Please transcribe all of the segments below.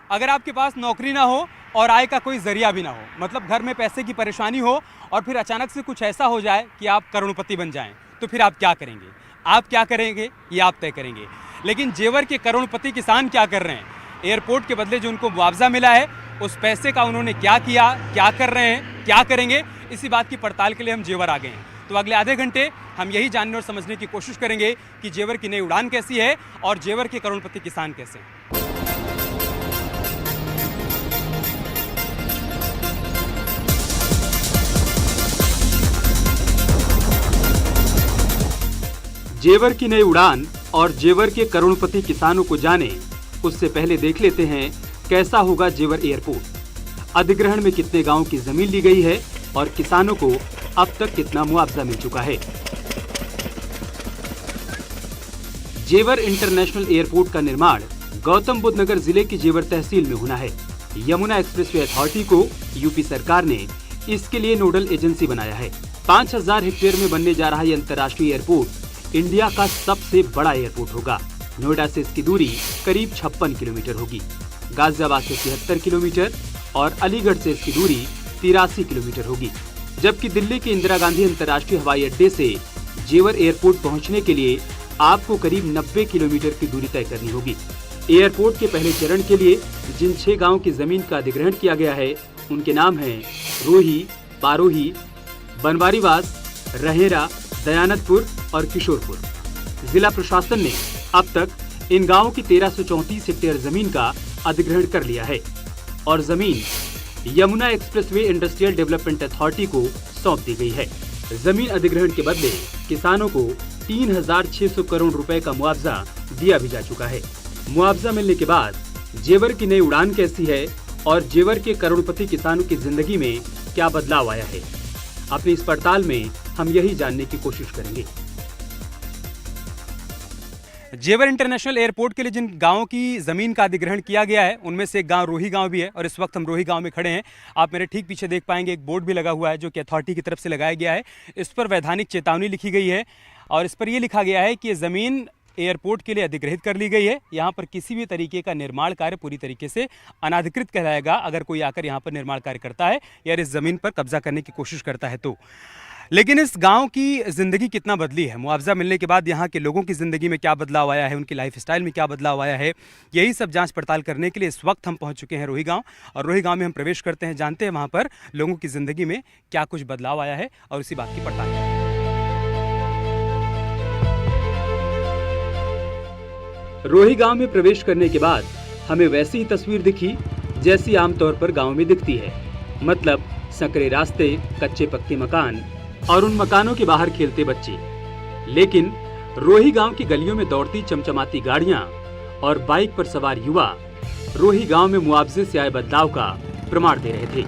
अगर आपके पास नौकरी ना हो और आय का कोई जरिया भी ना हो, मतलब घर में पैसे की परेशानी हो और फिर अचानक से कुछ ऐसा हो जाए कि आप करोड़पति बन जाएं, तो फिर आप क्या करेंगे? आप क्या करेंगे ये आप तय करेंगे। लेकिन जेवर के करोड़पति किसान क्या कर रहे हैं? एयरपोर्ट के बदले जो उनको मुआवजा मिला है, उस पैसे का उन्होंने क्या किया, क्या कर रहे हैं, क्या करेंगे, इसी बात की पड़ताल के लिए हम जेवर आ गए हैं। तो अगले आधे घंटे हम यही जानने और समझने की कोशिश करेंगे कि जेवर की नई उड़ान कैसी है और जेवर के करोड़पति किसान कैसे हैं। जेवर की नई उड़ान और जेवर के करोड़पति किसानों को जाने, उससे पहले देख लेते हैं कैसा होगा जेवर एयरपोर्ट। अधिग्रहण में कितने गांव की जमीन ली गई है और किसानों को अब तक कितना मुआवजा मिल चुका है। जेवर इंटरनेशनल एयरपोर्ट का निर्माण गौतम बुद्ध नगर जिले की जेवर तहसील में होना है। यमुना एक्सप्रेसवे अथॉरिटी को यूपी सरकार ने इसके लिए नोडल एजेंसी बनाया है। 5000 हेक्टेयर में बनने जा रहा ये अंतर्राष्ट्रीय एयरपोर्ट इंडिया का सबसे बड़ा एयरपोर्ट होगा। नोएडा से इसकी दूरी करीब 56 किलोमीटर होगी, गाजियाबाद से 73 किलोमीटर और अलीगढ़ से इसकी दूरी 83 किलोमीटर होगी। जबकि दिल्ली के इंदिरा गांधी अंतर्राष्ट्रीय हवाई अड्डे से जेवर एयरपोर्ट पहुंचने के लिए आपको करीब 90 किलोमीटर की दूरी तय करनी होगी। एयरपोर्ट के पहले चरण के लिए जिन 6 गाँव की जमीन का अधिग्रहण किया गया है, उनके नाम हैं रोही, बारोही, बनवारीवास, रहेरा, दयानतपुर और किशोरपुर। जिला प्रशासन ने अब तक इन गांवों की 1334 हेक्टेयर जमीन का अधिग्रहण कर लिया है और जमीन Yamuna expressway industrial development authority को सौंप दी गई है। जमीन अधिग्रहण के बदले किसानों को 3600 करोड़ रुपए का मुआवजा दिया भी जा चुका है। मुआवजा मिलने के बाद जेवर की नई उड़ान कैसी है और जेवर के करोड़पति किसानों की जिंदगी में क्या बदलाव आया है, अपनी इस पड़ताल में हम यही जानने की कोशिश करेंगे। जेवर इंटरनेशनल एयरपोर्ट के लिए जिन गांवों की ज़मीन का अधिग्रहण किया गया है, उनमें से एक गांव रोही गांव भी है और इस वक्त हम रोही गांव में खड़े हैं। आप मेरे ठीक पीछे देख पाएंगे एक बोर्ड भी लगा हुआ है जो कि अथॉरिटी की तरफ से लगाया गया है। इस पर वैधानिक चेतावनी लिखी गई है और इस पर यह लिखा गया है कि ये ज़मीन एयरपोर्ट के लिए अधिग्रहित कर ली गई है। यहाँ पर किसी भी तरीके का निर्माण कार्य पूरी तरीके से अनाधिकृत कहलाएगा अगर कोई आकर यहाँ पर निर्माण कार्य करता है या इस ज़मीन पर कब्जा करने की कोशिश करता है तो। लेकिन इस गांव की ज़िंदगी कितना बदली है, मुआवजा मिलने के बाद यहाँ के लोगों की ज़िंदगी में क्या बदलाव आया है, उनकी लाइफस्टाइल में क्या बदलाव आया है, यही सब जांच पड़ताल करने के लिए इस वक्त हम पहुँच चुके हैं रोही गांव। और रोही गांव में हम प्रवेश करते हैं, जानते हैं वहाँ पर लोगों की ज़िंदगी में क्या कुछ बदलाव आया है और उसी बात की पड़ताल करें। रोही गांव में प्रवेश करने के बाद हमें वैसी ही तस्वीर दिखी जैसी आमतौर पर गाँव में दिखती है, मतलब संकरे रास्ते, कच्चे पक्के मकान और उन मकानों के बाहर खेलते बच्चे। लेकिन रोही गांव की गलियों में दौड़ती चमचमाती गाड़ियां और बाइक पर सवार युवा रोही गांव में मुआवजे से आए बदलाव का प्रमाण दे रहे थे।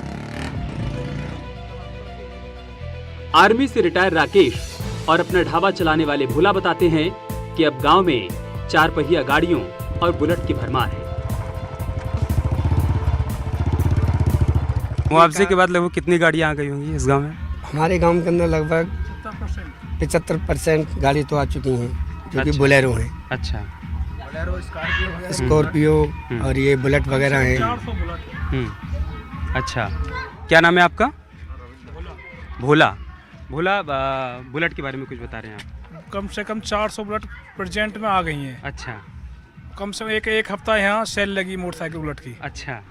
आर्मी से रिटायर राकेश और अपना ढाबा चलाने वाले भोला बताते हैं कि अब गांव में 4 पहिया गाड़ियों और बुलेट की भरमार है। मुआवजे के बाद लगभग कितनी गाड़ियां आ गई होंगी इस गांव में? हमारे गांव के अंदर लगभग 75% गाड़ी तो आ चुकी हैं, जो कि बोलेरो हैं। अच्छा, स्कॉर्पियो और ये बुलेट वगैरह हैं। अच्छा, क्या नाम है आपका? भोला। भोला, बुलेट के बारे में कुछ बता रहे हैं आप? कम से कम 400 बुलेट प्रेजेंट में आ गई हैं। अच्छा, कम से कम एक हफ्ता यहाँ सेल लगी मोटरसाइकिल बुलेट की। अच्छा,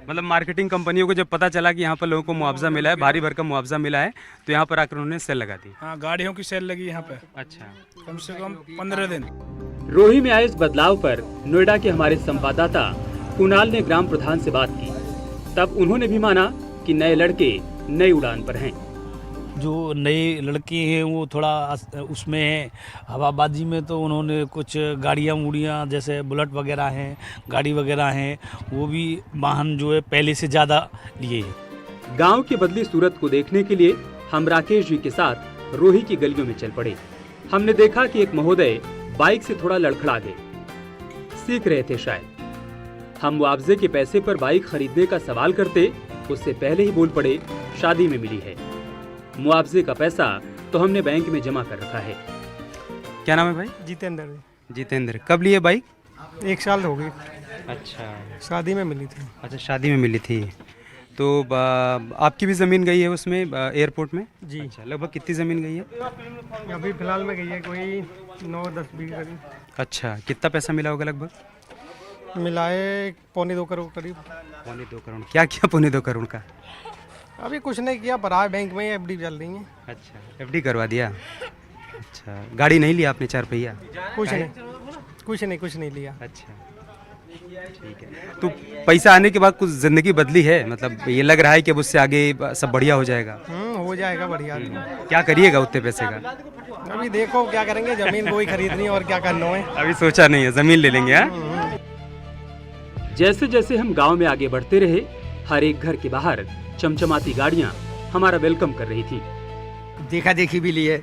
मतलब मार्केटिंग कंपनियों को जब पता चला कि यहाँ पर लोगों को मुआवजा मिला है, भारी भरकम मुआवजा मिला है, तो यहाँ पर आकर उन्होंने सेल लगा दी। हाँ, गाड़ियों की सेल लगी यहाँ पे। अच्छा, कम से कम 15 दिन। रोही में आए इस बदलाव पर नोएडा के हमारे संवाददाता कुणाल ने ग्राम प्रधान से बात की। तब उन्होंने भी माना कि नए लड़के नई उड़ान पर हैं। जो नए लड़के हैं वो थोड़ा उसमें है हवाबाजी में, तो उन्होंने कुछ गाड़ियाँ उड़ियाँ जैसे बुलेट वगैरह हैं, गाड़ी वगैरह हैं, वो भी वाहन जो है पहले से ज़्यादा लिए हैं। गांव की बदली सूरत को देखने के लिए हम राकेश जी के साथ रोही की गलियों में चल पड़े। हमने देखा कि एक महोदय बाइक से थोड़ा लड़खड़ा गए, सीख रहे थे शायद। हम मुआवजे के पैसे पर बाइक खरीदने का सवाल करते, उससे पहले ही बोल पड़े शादी में मिली है। मुआवजे का पैसा तो हमने बैंक में जमा कर रखा है। क्या नाम है भाई? जितेंद्र। जितेंद्र, कब लिए बाइक? 1 साल हो गई, अच्छा शादी में मिली थी। अच्छा, शादी में मिली थी। तो आपकी भी ज़मीन गई है उसमें एयरपोर्ट में? जी। अच्छा, लगभग कितनी ज़मीन गई है? अभी फिलहाल में गई है कोई 9-10 बीघे करीब, अच्छा, कितना पैसा मिला होगा लगभग? मिलाए 1.25-2 करोड़ करीब। 2.25 करोड़। क्या किया 2.25 करोड़ का? अभी कुछ नहीं किया, पराए बैंक में एफडी चल रही है। अच्छा, एफडी करवा दिया। अच्छा, गाड़ी नहीं लिया आपने 4 पहिया? कुछ नहीं लिया। अच्छा, ठीक है। तो पैसा आने के बाद कुछ ज़िंदगी बदली है? मतलब ये लग रहा है कि अब उससे आगे सब बढ़िया हो जाएगा? हो जाएगा बढ़िया। क्या करिएगा उतने पैसे का? अभी देखो क्या करेंगे, जमीन कोई खरीदनी और क्या करना है। अभी सोचा नहीं है, ज़मीन ले लेंगे। हाँ, जैसे जैसे हम गांव में आगे बढ़ते रहे, हर एक घर के बाहर चमचमाती गाड़ियां हमारा वेलकम कर रही थी। देखा देखी भी ली है,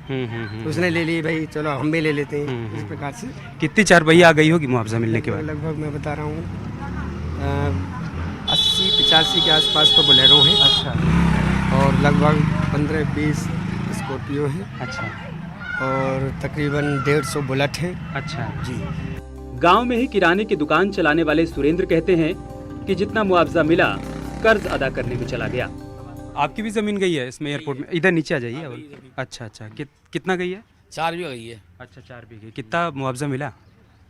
उसने ले ली, भाई चलो हम भी ले लेते हैं। इस प्रकार से कितनी 4 पहिया आ गई होगी मुआवजा मिलने के बाद? लगभग मैं बता रहा हूँ 80-85 के आसपास तो बोलेरो है। अच्छा, और लगभग 15-20 स्कॉर्पियो है। अच्छा, और तकरीबन 150 बुलेट है। अच्छा जी। गांव में ही किराने की दुकान चलाने वाले सुरेंद्र कहते हैं कि जितना मुआवजा मिला कर्ज अदा करने में चला गया। आपकी भी जमीन गई है इसमें एयरपोर्ट में? इधर नीचे आ जाइए। अच्छा अच्छा, कितना गई है? 4 बीघा गई है। अच्छा, 4 बीघे। कितना मुआवजा मिला?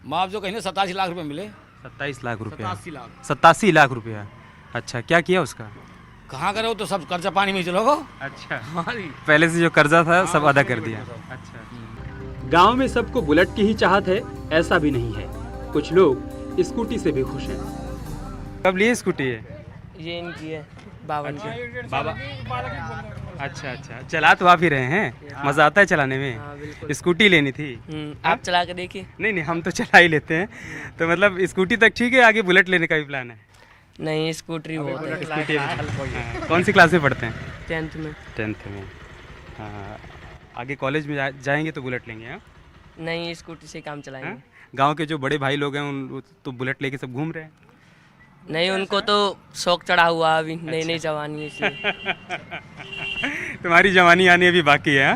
मुआवजा कहीं ना 87 लाख रुपए मिले। 27 लाख रुपया? 87 लाख रुपया। अच्छा, क्या किया उसका? कहाँ करो, तो सब कर्जा पानी में चलोगो। अच्छा, पहले से जो कर्जा था सब अदा कर दिया। अच्छा, गांव में सबको बुलेट की ही चाहत है ऐसा भी नहीं है, कुछ लोग स्कूटी से भी खुश हैं। कब लिए स्कूटी है? ये इनकी है, बावन की। बाबा, अच्छा अच्छा, चला तो आप ही रहे हैं? मजा आता है चलाने में? हाँ, बिल्कुल। स्कूटी लेनी थी। आप चला के देखिए। नहीं नहीं, हम तो चला ही लेते हैं। तो मतलब स्कूटी तक ठीक है, आगे बुलेट लेने का भी प्लान है? नहीं, स्कूटरी बहुत है। स्कूटी हाँ। कौन सी क्लास में पढ़ते हैं? 10th में। 10th में। हाँ, आगे कॉलेज में जाएंगे तो बुलेट लेंगे? हाँ, नहीं, स्कूटी से काम चलाएंगे। गांव के जो बड़े भाई लोग हैं उन तो बुलेट लेके सब घूम रहे हैं। नहीं, उनको तो शौक चढ़ा हुआ अभी, नई नई जवानी है इसलिए। तुम्हारी जवानी आनी अभी बाकी है।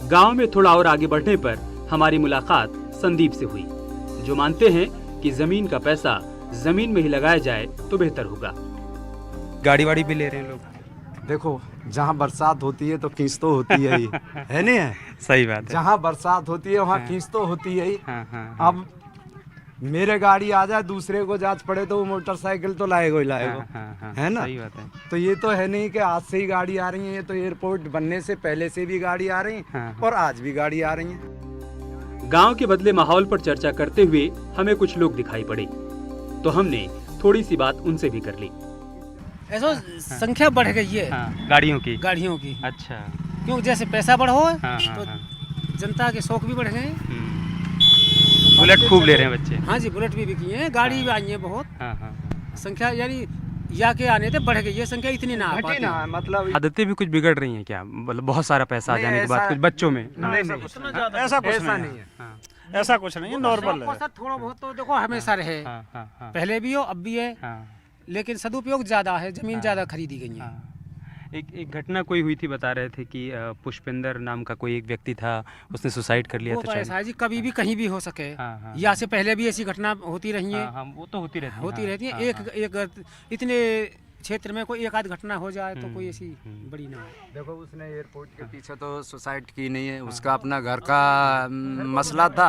गांव में थोड़ा और आगे बढ़ने पर हमारी मुलाकात संदीप से हुई, जो मानते हैं कि जमीन का पैसा जमीन में ही लगाया जाए तो बेहतर होगा। गाड़ी वाड़ी भी ले रहे हैं लोग। देखो, जहाँ बरसात होती है तो खींच तो होती है ही, है नहीं है? सही बात है। जहाँ बरसात होती है वहाँ खींच तो होती है ही। अब मेरे गाड़ी आ जाए, दूसरे को जांच पड़े तो वो मोटरसाइकिल तो लाएगा ही लाएगा, है ना? सही बात है। तो ये तो है नहीं कि आज से ही गाड़ी आ रही है, ये तो एयरपोर्ट बनने से पहले से भी गाड़ी आ रही है और आज भी गाड़ी आ रही है। गांव के बदले माहौल पर चर्चा करते हुए हमें कुछ लोग दिखाई पड़े, तो हमने थोड़ी सी बात उनसे भी कर ली। ऐसा संख्या बढ़ गई है गाड़ियों की। अच्छा, क्यों? जैसे पैसा बढ़ो तो जनता के शौक भी बढ़ गए। बुलेट खूब ले रहे हैं बच्चे। हाँ जी, बुलेट भी बिकी है, गाड़ी भी आई है बहुत। संख्या यानी या के आने थे बढ़ गई है संख्या, इतनी ना आ पाती। मतलब आदतें भी कुछ बिगड़ रही हैं क्या? मतलब बहुत सारा पैसा आ जाने के बाद कुछ बच्चों में? ऐसा कुछ नहीं है, ऐसा कुछ नहीं है, नॉर्मल है। थोड़ा बहुत तो देखो हमेशा रहे, पहले भी हो अब भी है, लेकिन सदुपयोग ज्यादा है, जमीन ज्यादा खरीदी गई है। एक घटना कोई हुई थी, बता रहे थे कि पुष्पेंद्र नाम का कोई एक व्यक्ति था, उसने सुसाइड कर लिया वो था। तो ऐसा है जी, कभी भी कहीं भी हो सके। या से पहले भी ऐसी घटना होती रही है। वो तो होती रहती है। एक इतने क्षेत्र में कोई एक आध घटना हो जाए तो कोई ऐसी बड़ी ना हो। देखो, उसने एयरपोर्ट के पीछे तो सुसाइड की नहीं है, उसका अपना घर का मसला था।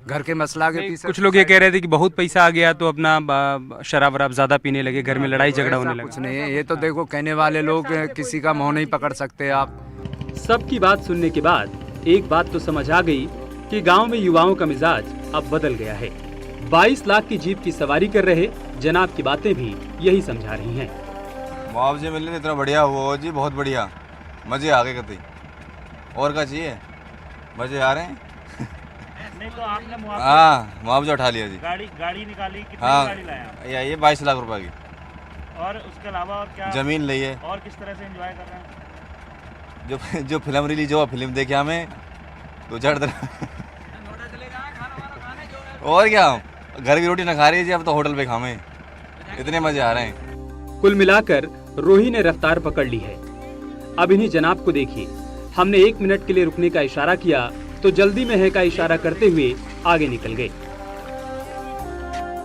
घर के मसला के पीछे कुछ लोग ये कह रहे थे कि बहुत पैसा आ गया तो अपना शराब वराब ज्यादा पीने लगे, घर में लड़ाई झगड़ा होने लगा। कुछ नहीं है, ये तो देखो कहने वाले लोग किसी का मुंह नहीं पकड़ सकते आप। सबकी बात सुनने के बाद एक बात तो समझ आ गई कि गांव में युवाओं का मिजाज अब बदल गया है। 22 लाख की जीप की सवारी कर रहे जनाब की बातें भी यही समझा रही हैं। मुआवजे मिलने इतना बढ़िया हुआ जी, बहुत बढ़िया, मजे आ गए कतई। और क्या चाहिए? मजे आ रहे हैं। नहीं तो आपने मुआवजा उठा लिया जी। गाड़ी निकाली, कितनी गाड़ी लाया? ये 22 लाख रुपए की। और उसके अलावा और क्या जमीन ली है। और किस तरह से एंजॉय कर रहे हैं? जो फिल्म रिलीज हुआ, फिल्म देखे हमें 2-4 दिन। और क्या, घर की रोटी ना खा रही जी, अब तो होटल पे खावे, इतने मजे आ रहे हैं। कुल मिलाकर रोही ने रफ्तार पकड़ ली है। अब इन्हीं जनाब को देखिए, हमने 1 मिनट के लिए रुकने का इशारा किया तो जल्दी में है का इशारा करते हुए आगे निकल गए।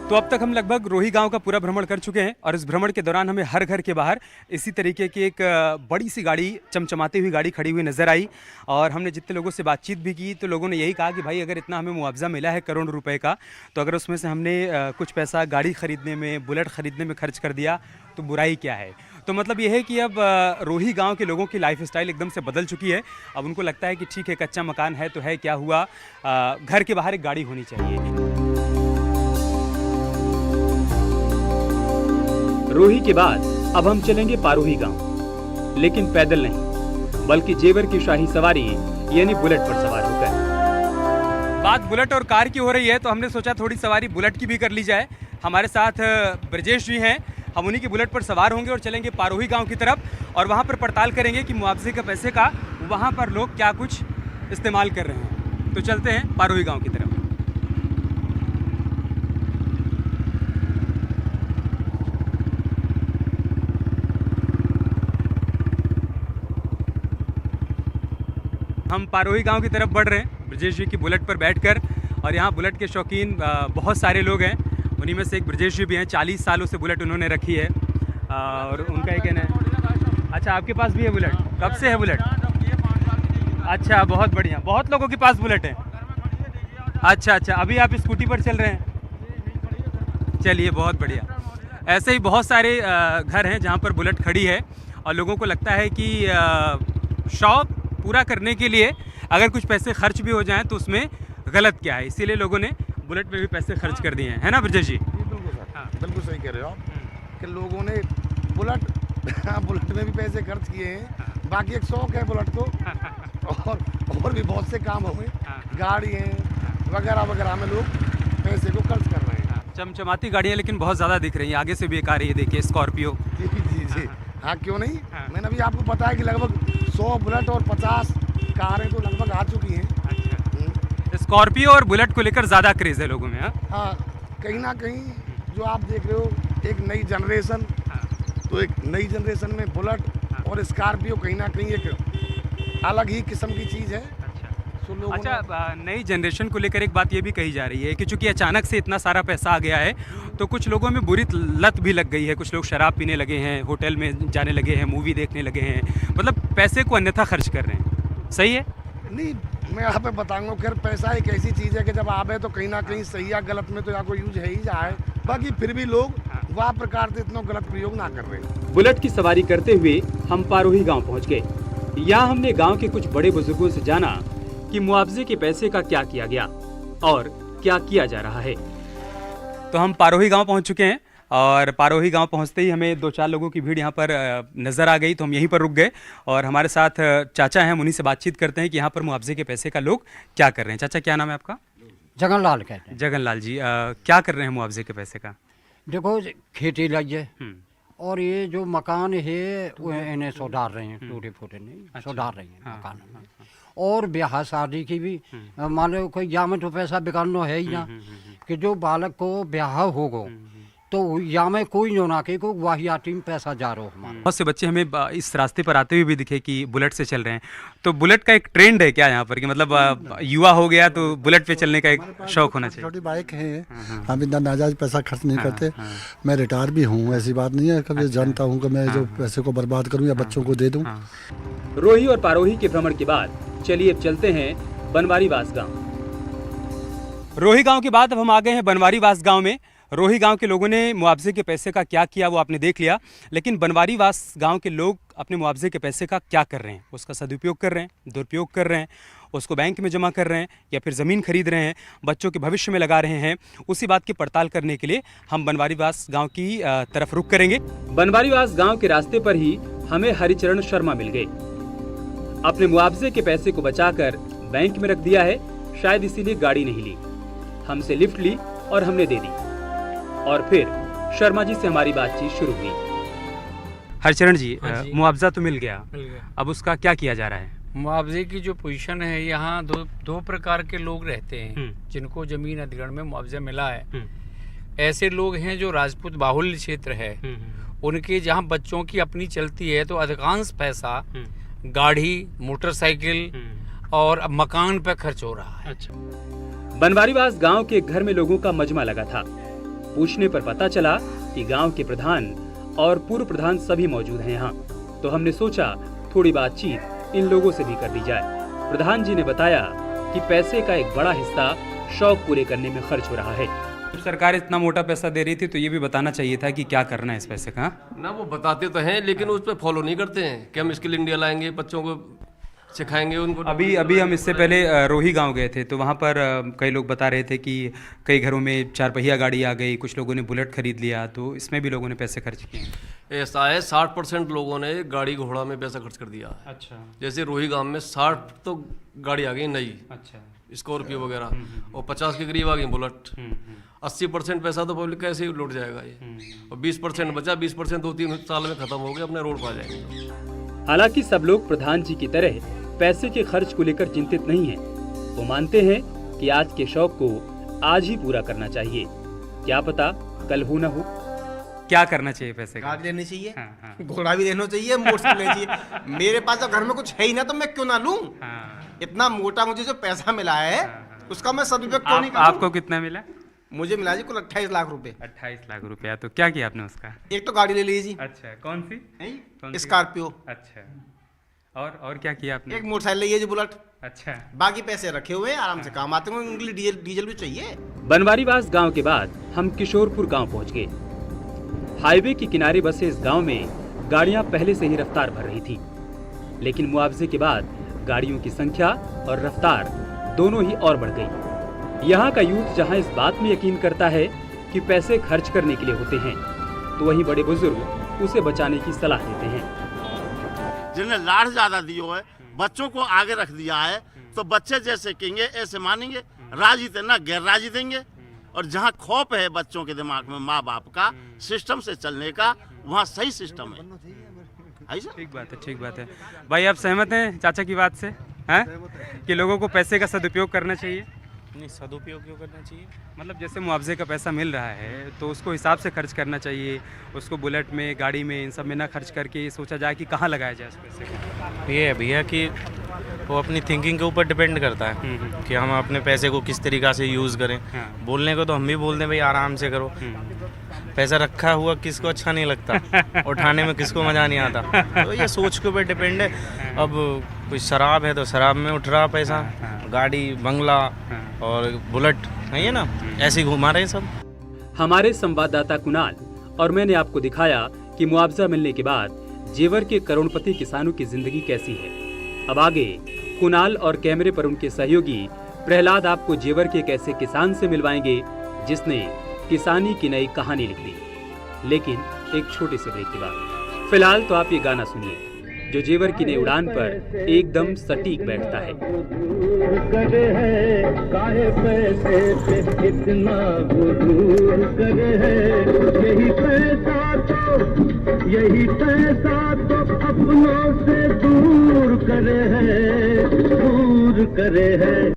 तो अब तक हम लगभग रोही गांव का पूरा भ्रमण कर चुके हैं और इस भ्रमण के दौरान हमें हर घर के बाहर इसी तरीके की एक बड़ी सी गाड़ी, चमचमाती हुई गाड़ी खड़ी हुई नज़र आई। और हमने जितने लोगों से बातचीत भी की तो लोगों ने यही कहा कि भाई अगर इतना हमें मुआवजा मिला है करोड़ रुपए का, तो अगर उसमें से हमने कुछ पैसा गाड़ी खरीदने में, बुलेट खरीदने में खर्च कर दिया तो बुराई क्या है। तो मतलब ये है कि अब रोही गांव के लोगों की लाइफ स्टाइल एकदम से बदल चुकी है। अब उनको लगता है कि ठीक है, कच्चा मकान है तो है, क्या हुआ, घर के बाहर एक गाड़ी होनी चाहिए। रोही के बाद अब हम चलेंगे पारोही गांव, लेकिन पैदल नहीं बल्कि जेवर की शाही सवारी यानी बुलेट पर सवार होकर। बात बुलेट और कार की हो रही है तो हमने सोचा थोड़ी सवारी बुलेट की भी कर ली जाए। हमारे साथ ब्रजेश जी हैं, हम उन्हीं की बुलेट पर सवार होंगे और चलेंगे पारोही गांव की तरफ और वहां पर पड़ताल करेंगे कि मुआवजे के पैसे का वहां पर लोग क्या कुछ इस्तेमाल कर रहे हैं। तो चलते हैं पारोही गांव की तरफ। हम पारोही गांव की तरफ बढ़ रहे हैं ब्रजेश जी की बुलेट पर बैठकर। और यहाँ बुलेट के शौकीन बहुत सारे लोग हैं, उन्हीं में से एक ब्रजेश जी भी हैं। 40 सालों से बुलेट उन्होंने रखी है और उनका ये कहना है। अच्छा, आपके पास भी है बुलेट? कब से है बुलेट? अच्छा, बहुत बढ़िया। बहुत लोगों के पास बुलेट है। अच्छा, अभी आप स्कूटी पर चल रहे हैं? चलिए, बहुत बढ़िया। ऐसे ही बहुत सारे घर हैं जहाँ पर बुलेट खड़ी है और लोगों को लगता है कि शौक पूरा करने के लिए अगर कुछ पैसे खर्च भी हो जाएं तो उसमें गलत क्या है, इसीलिए लोगों ने बुलेट में भी पैसे खर्च कर दिए हैं, है ना ब्रजेश जी? बिल्कुल सर, हाँ, बिल्कुल सही कह रहे हो आप कि लोगों ने बुलेट में भी पैसे खर्च किए हैं। बाकी एक शौक है बुलेट को और भी बहुत से काम हुए, गाड़ी हैं वगैरह वगैरह में लोग पैसे को खर्च कर रहे हैं। चमचमाती गाड़ियाँ लेकिन बहुत ज़्यादा दिख रही हैं। आगे से भी एक आ रही है, देखिए, स्कॉर्पियो। जी, हाँ, क्यों नहीं। मैंने अभी आपको बताया कि लगभग 100 बुलेट और 50 कारें तो लगभग आ चुकी हैं। स्कॉर्पियो और बुलेट को लेकर ज़्यादा क्रेज़ है लोगों में। हाँ, कहीं ना कहीं जो आप देख रहे हो एक नई जनरेशन, तो एक नई जनरेशन में बुलेट और स्कॉर्पियो कहीं ना कहीं एक अलग ही किस्म की चीज़ है। अच्छा, नई जनरेशन को लेकर एक बात ये भी कही जा रही है कि चूंकि अचानक से इतना सारा पैसा आ गया है तो कुछ लोगों में बुरी लत भी लग गई है। कुछ लोग शराब पीने लगे हैं, होटल में जाने लगे हैं, मूवी देखने लगे हैं, मतलब पैसे को अन्यथा खर्च कर रहे हैं। सही है? नहीं, मैं यहाँ पे बताऊंगा, खैर पैसा एक ऐसी चीज़ है कि जब आवे तो कहीं ना कहीं सही या गलत में तो या कोई यूज है ही जाए। बाकी फिर भी लोग वह प्रकार से इतना गलत प्रयोग ना कर रहे हैं। बुलेट की सवारी करते हुए हम पारोही गाँव पहुँच गए। यहाँ हमने गाँव के कुछ बड़े बुजुर्गों से जाना कि मुआवजे के पैसे का क्या किया गया और क्या किया जा रहा है। तो हम पारोही गांव पहुंच चुके हैं और पारोही गांव पहुंचते ही हमें 2-4 लोगों की भीड़ यहां पर नज़र आ गई, तो हम यहीं पर रुक गए और हमारे साथ चाचा हैं, हम उन्हीं से बातचीत करते हैं कि यहाँ पर मुआवजे के पैसे का लोग क्या कर रहे हैं। चाचा, क्या नाम है आपका? जगनलाल कहते हैं। जगनलाल जी, क्या कर रहे हैं मुआवजे के पैसे का? देखो, खेती लगे और ये जो मकान है वो इन्हें सुधार रहे हैं, टूटे फूटे नहीं, सुधार रहे हैं मकान। और ब्याह शादी की भी मान लो कोई या में तो पैसा बिगाड़ना है ही ना, कि जो बालक को ब्याह होगा तो या में कोई जो ना को वाहियाती में पैसा जा रहा हो हमारा। बहुत से बच्चे हमें इस रास्ते पर आते हुए भी दिखे कि बुलेट से चल रहे हैं, तो बुलेट का एक ट्रेंड है क्या यहाँ पर कि मतलब युवा हो गया तो बुलेट पे चलने का एक शौक होना चाहिए? छोटी बाइक है, हम इतना नाजायज पैसा खर्च नहीं करते। मैं रिटायर भी हूँ, ऐसी बात नहीं है, कभी जानता हूँ कि मैं जो पैसे को बर्बाद करूँ या बच्चों को दे दूँ। रोही और पारोही के भ्रमण के बाद चलिए अब चलते हैं बनवारीवास गाँव। रोही गाँव के बाद अब हम आ गए हैं बनवारीवास गाँव में। रोही गांव के लोगों ने मुआवजे के पैसे का क्या किया वो आपने देख लिया, लेकिन बनवारीवास गांव के लोग अपने मुआवजे के पैसे का क्या कर रहे हैं? उसका सदुपयोग कर रहे हैं, दुरुपयोग कर रहे हैं, उसको बैंक में जमा कर रहे हैं या फिर ज़मीन खरीद रहे हैं, बच्चों के भविष्य में लगा रहे हैं? उसी बात की पड़ताल करने के लिए हम बनवारीवास गाँव की तरफ रुख करेंगे। बनवारीवास गाँव के रास्ते पर ही हमें हरिचरण शर्मा मिल गए। अपने मुआवजे के पैसे को बचाकर बैंक में रख दिया है, शायद इसीलिए गाड़ी नहीं ली। हमसे लिफ्ट ली और हमने दे दी और फिर शर्मा जी से हमारी बातचीत शुरू हुई। हरिचरण जी, मुआवजा तो मिल गया, अब उसका क्या किया जा रहा है? मुआवजे की जो पोजीशन है, यहाँ दो प्रकार के लोग रहते हैं जिनको जमीन अधिग्रहण में मुआवजा मिला है। ऐसे लोग हैं जो राजपूत बाहुल्य क्षेत्र है, उनके जहाँ बच्चों की अपनी चलती है तो अधिकांश पैसा गाड़ी, मोटरसाइकिल और मकान पर खर्च हो रहा है। बनवारीवास गांव के घर में लोगों का मजमा लगा था। पूछने पर पता चला कि गांव के प्रधान और पूर्व प्रधान सभी मौजूद हैं यहाँ। तो हमने सोचा थोड़ी बातचीत इन लोगों से भी कर ली जाए। प्रधान जी ने बताया कि पैसे का एक बड़ा हिस्सा शौक पूरे करने में खर्च हो रहा है। जब सरकार इतना मोटा पैसा दे रही थी तो ये भी बताना चाहिए था कि क्या करना है इस पैसे का। ना वो बताते तो हैं लेकिन उस पर फॉलो नहीं करते हैं कि हम स्किल इंडिया लाएंगे, बच्चों को सिखाएंगे उनको। अभी हम इससे पहले रोही गांव गए थे तो वहाँ पर कई लोग बता रहे थे कि कई घरों में 4 पहिया गाड़ी आ गई, कुछ लोगों ने बुलेट खरीद लिया, तो इसमें भी लोगों ने पैसे खर्च किए। ऐसा है 60% लोगों ने गाड़ी घोड़ा में पैसा खर्च कर दिया है। अच्छा। जैसे रोही गांव में 60 तो गाड़ी आ गई नई। अच्छा। स्कॉर्पियो वगैरह और 50 के करीब आ गई बुलेट। 80% पैसा तो पब्लिक कैसे ही लौट जाएगा ये, और 20% बचा। 20% 2-3 साल में खत्म हो गया, अपने रोड पर आ जाएंगे। हालांकि सब लोग प्रधान जी की तरह पैसे के खर्च को लेकर चिंतित नहीं हैं। वो मानते हैं कि आज के शौक को आज ही पूरा करना चाहिए, क्या पता कल हो न हो। क्या करना चाहिए पैसे का? गाड़ी लेनी चाहिए, घोड़ा भी लेना चाहिए, मोटरसाइकिल लेनी चाहिए। मेरे पास तो घर में कुछ है ही ना, तो मैं क्यों ना लूं? इतना मोटा मुझे जो पैसा मिला है उसका मैं सदुपयोग क्यों नहीं करूं? आपको कितना मिला? मुझे मिला जी कुल 28 लाख रुपए। 28 लाख रुपया। तो क्या किया आपने उसका? एक तो गाड़ी ले ली जी। अच्छा, कौन सी? स्कॉर्पियो। अच्छा, और क्या किया आपने? एक मोटरसाइकिल ली है जी बुलेट। अच्छा। बाकी पैसे रखे हुए हैं, आराम से काम आते हैं, उनके लिए डीजल भी चाहिए। बनवारीवास गांव के बाद हम किशोरपुर गांव पहुंच गए। हाईवे के किनारे बसे इस गांव में गाड़ियां पहले से ही रफ्तार भर रही थी, लेकिन मुआवजे के बाद गाड़ियों की संख्या और रफ्तार दोनों ही और बढ़ गई। यहाँ का यूथ जहाँ इस बात में यकीन करता है कि पैसे खर्च करने के लिए होते हैं, तो वहीं बड़े बुजुर्ग उसे बचाने की सलाह देते हैं। जिन्हें लाड़ ज्यादा दियो है, बच्चों को आगे रख दिया है, तो बच्चे जैसे कहेंगे ऐसे मानेंगे, राजी थे ना गैर राजी देंगे। और जहाँ खौफ है बच्चों के दिमाग में माँ बाप का सिस्टम से चलने का, वहाँ सही सिस्टम है। ठीक बात है। भाई आप सहमत हैं चाचा की बात से, हैं कि लोगों को पैसे का सदुपयोग करना चाहिए? नहीं, सदुपयोग क्यों करना चाहिए? मतलब जैसे मुआवजे का पैसा मिल रहा है तो उसको हिसाब से खर्च करना चाहिए, उसको बुलेट में, गाड़ी में, इन सब में ना खर्च करके ये सोचा जाए कि कहाँ लगाया जाए उस पैसे को। ये है भैया कि वो अपनी थिंकिंग के ऊपर डिपेंड करता है कि हम अपने पैसे को किस तरीक़ा से यूज़ करें। बोलने को तो हम भी बोल दें भाई आराम से करो, पैसा रखा हुआ किसको अच्छा नहीं लगता, उठाने में किसको मज़ा नहीं आता। तो ये सोच के ऊपर डिपेंड है। अब कोई शराब है तो शराब में उठ रहा पैसा, गाड़ी, बंगला और बुलेट है ये ना, ऐसे घुमा रहे हैं सब। हमारे संवाददाता कुणाल और मैंने आपको दिखाया कि मुआवजा मिलने के बाद जेवर के करोड़पति किसानों की जिंदगी कैसी है। अब आगे कुणाल और कैमरे पर उनके सहयोगी प्रहलाद आपको जेवर के एक ऐसे किसान से मिलवाएंगे जिसने किसानी की नई कहानी लिख दी। लेकिन एक छोटे से ब्रेक के बाद फिलहाल तो आप ये गाना सुनिए जो जेवर की नई उड़ान पर एकदम सटीक बैठता है। यही पैसा तो अपनों से दूर करे है।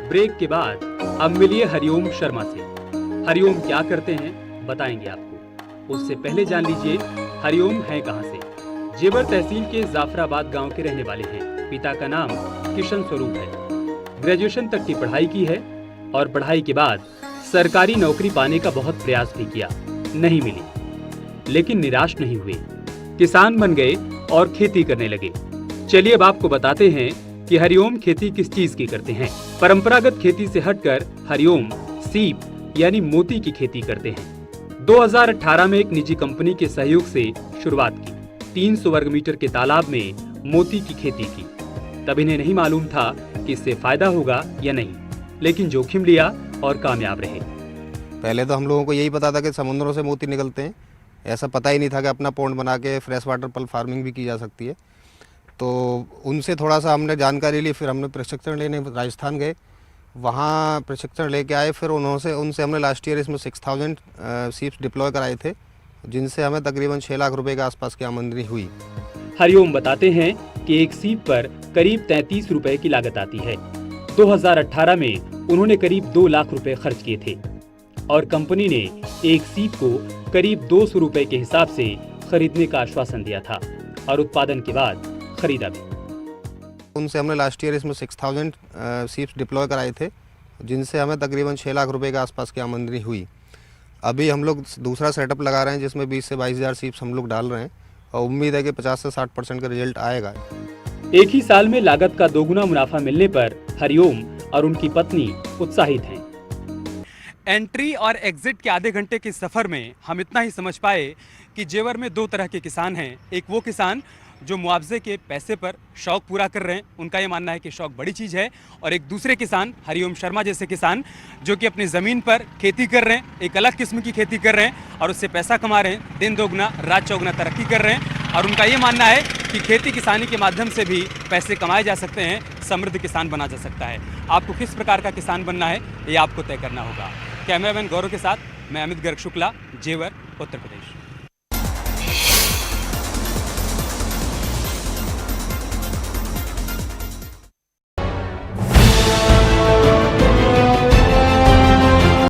ब्रेक के बाद अब मिलिए हरिओम शर्मा से। हरिओम क्या करते हैं बताएंगे आपको। उससे पहले जान लीजिए हरिओम है कहां से। जेवर तहसील के जाफराबाद गांव के रहने वाले हैं। पिता का नाम किशन स्वरूप है। ग्रेजुएशन तक की पढ़ाई की है और पढ़ाई के बाद सरकारी नौकरी पाने का बहुत प्रयास भी किया, नहीं मिली, लेकिन निराश नहीं हुए। किसान बन गए और खेती करने लगे। चलिए अब आपको बताते हैं कि हरिओम खेती किस चीज की करते हैं। परंपरागत खेती से हटकर हरिओम सीप यानी मोती की खेती करते हैं। 2018 में एक निजी कंपनी के सहयोग से शुरुआत की। 300 वर्ग मीटर के तालाब में मोती की खेती की। तब इन्हें नहीं मालूम था कि इससे फायदा होगा या नहीं, लेकिन जोखिम लिया और कामयाब रहे। पहले तो हम लोगों को यही पता था कि समुद्रों से मोती निकलते हैं, ऐसा पता ही नहीं था कि अपना पॉन्ड बना के फ्रेश वाटर पल्प फार्मिंग भी की जा सकती है। तो उनसे थोड़ा सा हमने जानकारी ली, फिर हमने प्रशिक्षण लेने राजस्थान गए, वहाँ प्रशिक्षण लेके आए। फिर उनसे हमने लास्ट ईयर इसमें 6000 सीप्स डिप्लॉय कराए थे, जिनसे हमें तकरीबन 6 लाख रुपए के आसपास की आमदनी हुई। हरिओम बताते हैं कि एक सीप पर करीब 33 रुपए की लागत आती है। 2018 में उन्होंने करीब 2 लाख रुपए खर्च किए थे और कंपनी ने एक सीप को करीब 200 रुपए के हिसाब से खरीदने का आश्वासन दिया था और उत्पादन के बाद खरीदा भी। उनसे हमने लास्ट ईयर इसमें 6000 सीप्स डिप्लॉय कराए थे, जिनसे हमें तकरीबन 6 लाख रुपए के आसपास की आमदनी हुई। अभी हम लोग दूसरा सेटअप लगा रहे हैं जिसमें 20 से 22,000 सीप्स हम लोग डाल रहे हैं और उम्मीद है कि 50 से 60% का रिजल्ट आएगा। एक ही साल में लागत का दोगुना मुनाफा मिलने पर हरिओम और उनकी पत्नी उत्साहित हैं। एंट्री और एग्जिट के आधे घंटे के सफर में हम इतना ही समझ पाए कि जेवर में दो तरह के किसान हैं। एक वो किसान जो मुआवजे के पैसे पर शौक पूरा कर रहे हैं, उनका ये मानना है कि शौक बड़ी चीज़ है, और एक दूसरे किसान हरिओम शर्मा जैसे किसान जो कि अपनी ज़मीन पर खेती कर रहे हैं, एक अलग किस्म की खेती कर रहे हैं और उससे पैसा कमा रहे हैं, दिन दोगुना रात चौगुना तरक्की कर रहे हैं। और उनका ये मानना है कि खेती किसानी के माध्यम से भी पैसे कमाए जा सकते हैं, समृद्ध किसान बना जा सकता है। आपको किस प्रकार का किसान बनना है ये आपको तय करना होगा। कैमरामैन गौरव के साथ मैं अमित गर्ग शुक्ला, जेवर, उत्तर प्रदेश।